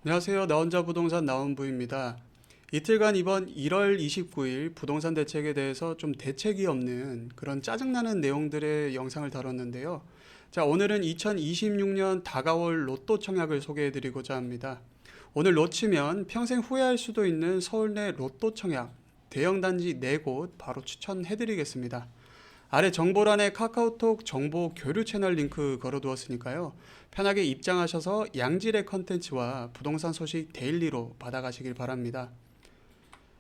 안녕하세요. 나 혼자 부동산 나온부입니다. 이틀간 이번 1월 29일 부동산 대책에 대해서 좀 대책이 없는 그런 짜증나는 내용들의 영상을 다뤘는데요. 자, 오늘은 2026년 다가올 로또 청약을 소개해드리고자 합니다. 오늘 놓치면 평생 후회할 수도 있는 서울 내 로또 청약 대형 단지 4곳 바로 추천해드리겠습니다. 아래 정보란에 카카오톡 정보 교류 채널 링크 걸어두었으니까요. 편하게 입장하셔서 양질의 컨텐츠와 부동산 소식 데일리로 받아가시길 바랍니다.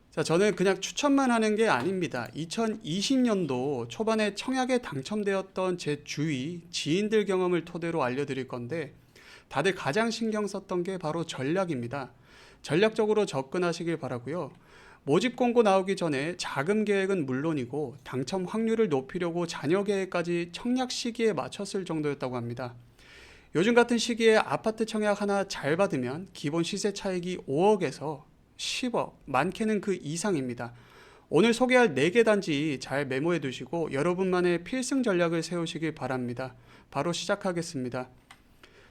자, 저는 그냥 추천만 하는 게 아닙니다. 2020년도 초반에 청약에 당첨되었던 제 주위 지인들 경험을 토대로 알려드릴 건데 다들 가장 신경 썼던 게 바로 전략입니다. 전략적으로 접근하시길 바라고요. 모집 공고 나오기 전에 자금 계획은 물론이고 당첨 확률을 높이려고 잔여 계획까지 청약 시기에 맞췄을 정도였다고 합니다. 요즘 같은 시기에 아파트 청약 하나 잘 받으면 기본 시세 차익이 5억에서 10억, 많게는 그 이상입니다. 오늘 소개할 4개 단지 잘 메모해 두시고 여러분만의 필승 전략을 세우시길 바랍니다. 바로 시작하겠습니다.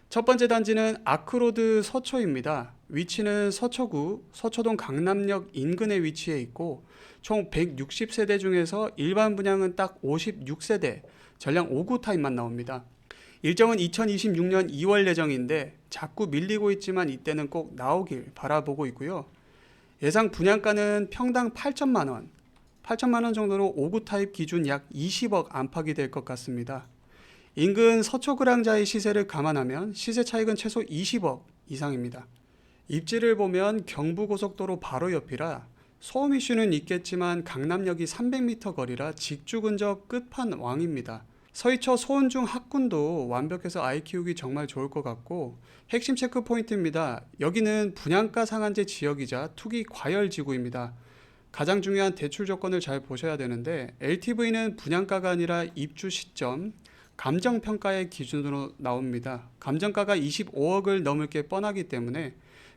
첫 번째 단지는 아크로드 서초입니다. 위치는 서초구 서초동 강남역 인근에 위치해 있고 총 160세대 중에서 일반 분양은 딱 56세대, 전량 5구 타입만 나옵니다. 일정은 2026년 2월 예정인데 자꾸 밀리고 있지만 이때는 꼭 나오길 바라보고 있고요. 예상 분양가는 평당 8천만 원, 8천만 원 정도로 5구 타입 기준 약 20억 안팎이 될 것 같습니다. 인근 서초그랑자의 시세를 감안하면 시세 차익은 최소 20억 이상입니다. 입지를 보면 경부고속도로 바로 옆이라 소음 이슈는 있겠지만 강남역이 300m 거리라 직주 근접 끝판왕입니다. 서희초 소은중 학군도 완벽해서 아이 키우기 정말 좋을 것 같고 핵심 체크 포인트입니다. 여기는 분양가 상한제 지역이자 투기 과열 지구입니다. 가장 중요한 대출 조건을 잘 보셔야 되는데 LTV는 분양가가 아니라 입주 시점 감정평가의 기준으로 나옵니다. 감정가가 25억을 넘을 게 뻔하기 때문에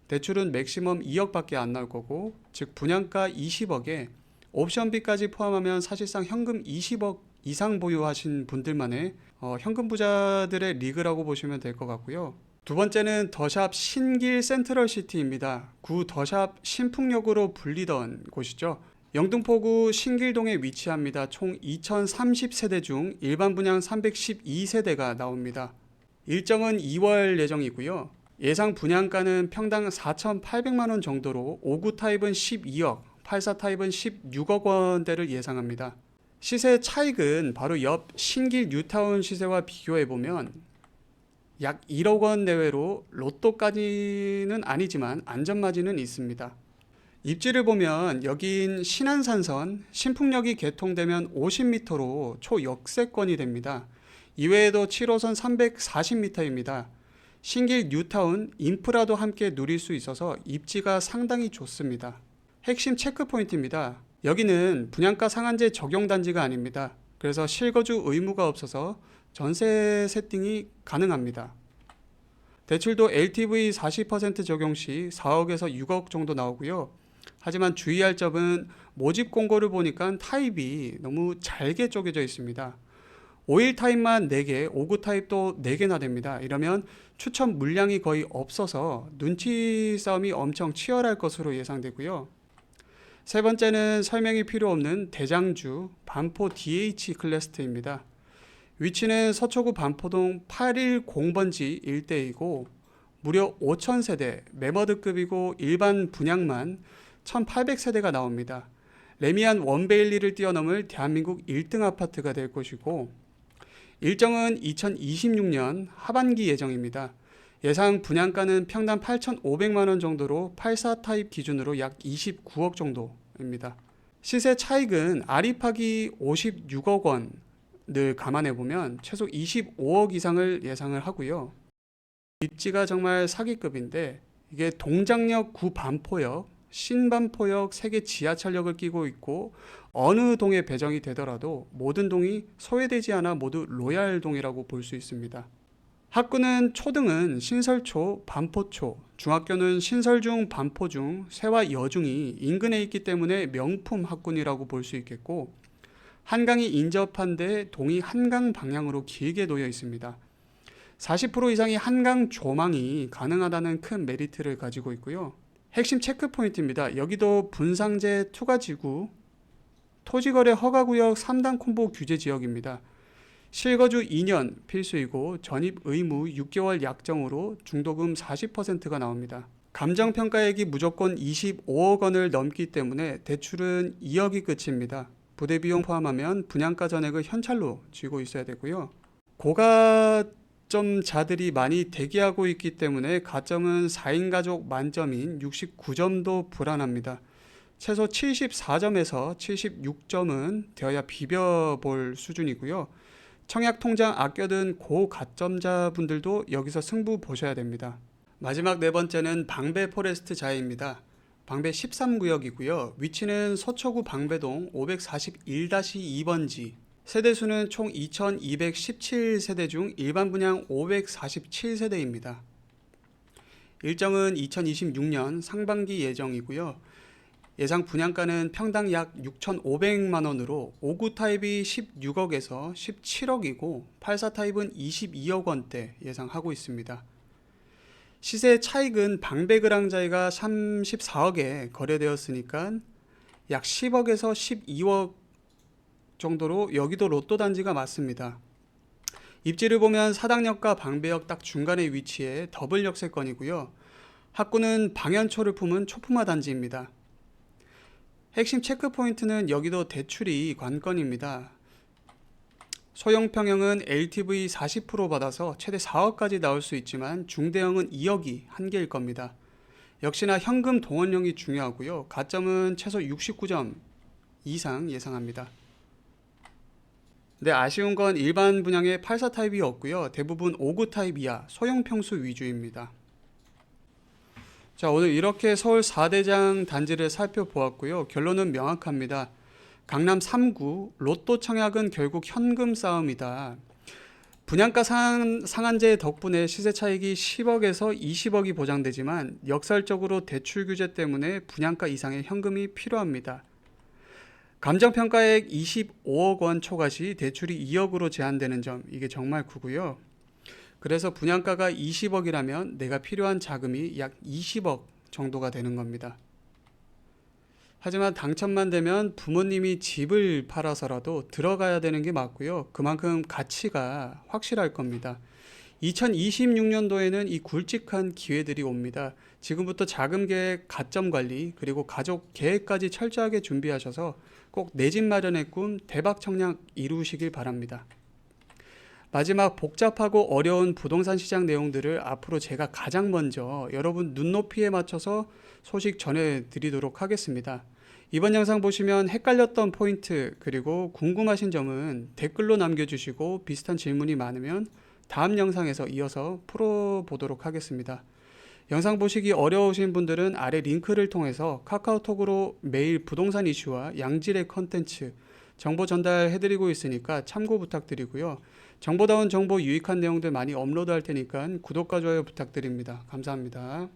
대출은 맥시멈 2억밖에 안 나올 거고 즉 분양가 20억에 옵션비까지 포함하면 사실상 현금 20억 이상 보유하신 분들만의 현금 부자들의 리그라고 보시면 될 것 같고요. 두 번째는 더샵 신길 센트럴시티입니다. 구 더샵 신풍역으로 불리던 곳이죠. 영등포구 신길동에 위치합니다. 총 2030세대 중 일반 분양 312세대가 나옵니다. 일정은 2월 예정이고요. 예상 분양가는 평당 4,800만원 정도로 5구 타입은 12억, 84 타입은 16억 원대를 예상합니다. 시세 차익은 바로 옆 신길 뉴타운 시세와 비교해보면 약 1억 원 내외로 로또까지는 아니지만 안전마진은 있습니다. 입지를 보면 여긴 신안산선, 신풍역이 개통되면 50m로 초역세권이 됩니다. 이외에도 7호선 340m입니다. 신길 뉴타운 인프라도 함께 누릴 수 있어서 입지가 상당히 좋습니다. 핵심 체크 포인트입니다. 여기는 분양가 상한제 적용 단지가 아닙니다. 그래서 실거주 의무가 없어서 전세 세팅이 가능합니다. 대출도 LTV 40% 적용 시 4억에서 6억 정도 나오고요. 하지만 주의할 점은 모집 공고를 보니까 타입이 너무 잘게 쪼개져 있습니다. 5일 타입만 4개, 5구 타입도 4개나 됩니다. 이러면 추천 물량이 거의 없어서 눈치 싸움이 엄청 치열할 것으로 예상되고요. 세 번째는 설명이 필요 없는 대장주 반포 DH 클래스트입니다. 위치는 서초구 반포동 810번지 일대이고 무려 5,000세대, 매머드급이고 일반 분양만 1,800세대가 나옵니다. 레미안 원베일리를 뛰어넘을 대한민국 1등 아파트가 될 것이고 일정은 2026년 하반기 예정입니다. 예상 분양가는 평당 8,500만원 정도로 84 타입 기준으로 약 29억 정도입니다. 시세 차익은 아리팍이 56억 원을 감안해보면 최소 25억 이상을 예상을 하고요. 입지가 정말 사기급인데 이게 동작역 구 반포역, 신반포역 3개 지하철역을 끼고 있고 어느 동에 배정이 되더라도 모든 동이 소외되지 않아 모두 로얄동이라고 볼 수 있습니다. 학구는 초등은 신설초, 반포초, 중학교는 신설중, 반포중, 세와 여중이 인근에 있기 때문에 명품 학군이라고 볼 수 있겠고 한강이 인접한 데 동이 한강 방향으로 길게 놓여 있습니다. 40% 이상의 한강 조망이 가능하다는 큰 메리트를 가지고 있고요. 핵심 체크 포인트입니다. 여기도 분상제 투가지구, 토지거래 허가구역 3단 콤보 규제 지역입니다. 실거주 2년 필수이고 전입 의무 6개월 약정으로 중도금 40%가 나옵니다. 감정평가액이 무조건 25억 원을 넘기 때문에 대출은 2억이 끝입니다. 부대비용 포함하면 분양가 전액을 현찰로 쥐고 있어야 되고요. 고가점자들이 많이 대기하고 있기 때문에 가점은 4인 가족 만점인 69점도 불안합니다. 최소 74점에서 76점은 되어야 비벼볼 수준이고요. 청약통장 아껴둔 고가점자분들도 여기서 승부 보셔야 됩니다. 마지막 네 번째는 방배 포레스트 자이입니다. 방배 13구역이고요. 위치는 서초구 방배동 541-2번지. 세대수는 총 2217세대 중 일반 분양 547세대입니다. 일정은 2026년 상반기 예정이고요. 예상 분양가는 평당 약 6,500만 원으로 5구 타입이 16억에서 17억이고 84 타입은 22억 원대 예상하고 있습니다. 시세 차익은 방배그랑자이가 34억에 거래되었으니까 약 10억에서 12억 정도로 여기도 로또 단지가 맞습니다. 입지를 보면 사당역과 방배역 딱 중간에 위치해 더블 역세권이고요. 학구는 방연초를 품은 초품화 단지입니다. 핵심 체크 포인트는 여기도 대출이 관건입니다. 소형 평형은 LTV 40% 받아서 최대 4억까지 나올 수 있지만 중대형은 2억이 한계일 겁니다. 역시나 현금 동원령이 중요하고요. 가점은 최소 69점 이상 예상합니다. 네, 아쉬운 건 일반 분양에 84 타입이 없고요. 대부분 5구 타입 이하 소형 평수 위주입니다. 자, 오늘 이렇게 서울 4대장 단지를 살펴보았고요. 결론은 명확합니다. 강남 3구 로또 청약은 결국 현금 싸움이다. 분양가 상한제 덕분에 시세 차익이 10억에서 20억이 보장되지만 역설적으로 대출 규제 때문에 분양가 이상의 현금이 필요합니다. 감정평가액 25억 원 초과 시 대출이 2억으로 제한되는 점, 이게 정말 크고요. 그래서 분양가가 20억이라면 내가 필요한 자금이 약 20억 정도가 되는 겁니다. 하지만 당첨만 되면 부모님이 집을 팔아서라도 들어가야 되는 게 맞고요. 그만큼 가치가 확실할 겁니다. 2026년도에는 이 굵직한 기회들이 옵니다. 지금부터 자금 계획, 가점 관리, 그리고 가족 계획까지 철저하게 준비하셔서 꼭 내 집 마련의 꿈 대박 청약 이루시길 바랍니다. 마지막 복잡하고 어려운 부동산 시장 내용들을 앞으로 제가 가장 먼저 여러분 눈높이에 맞춰서 소식 전해드리도록 하겠습니다. 이번 영상 보시면 헷갈렸던 포인트 그리고 궁금하신 점은 댓글로 남겨주시고 비슷한 질문이 많으면 다음 영상에서 이어서 풀어보도록 하겠습니다. 영상 보시기 어려우신 분들은 아래 링크를 통해서 카카오톡으로 매일 부동산 이슈와 양질의 컨텐츠 정보 전달해드리고 있으니까 참고 부탁드리고요. 정보다운 정보 유익한 내용들 많이 업로드할 테니까 구독과 좋아요 부탁드립니다. 감사합니다.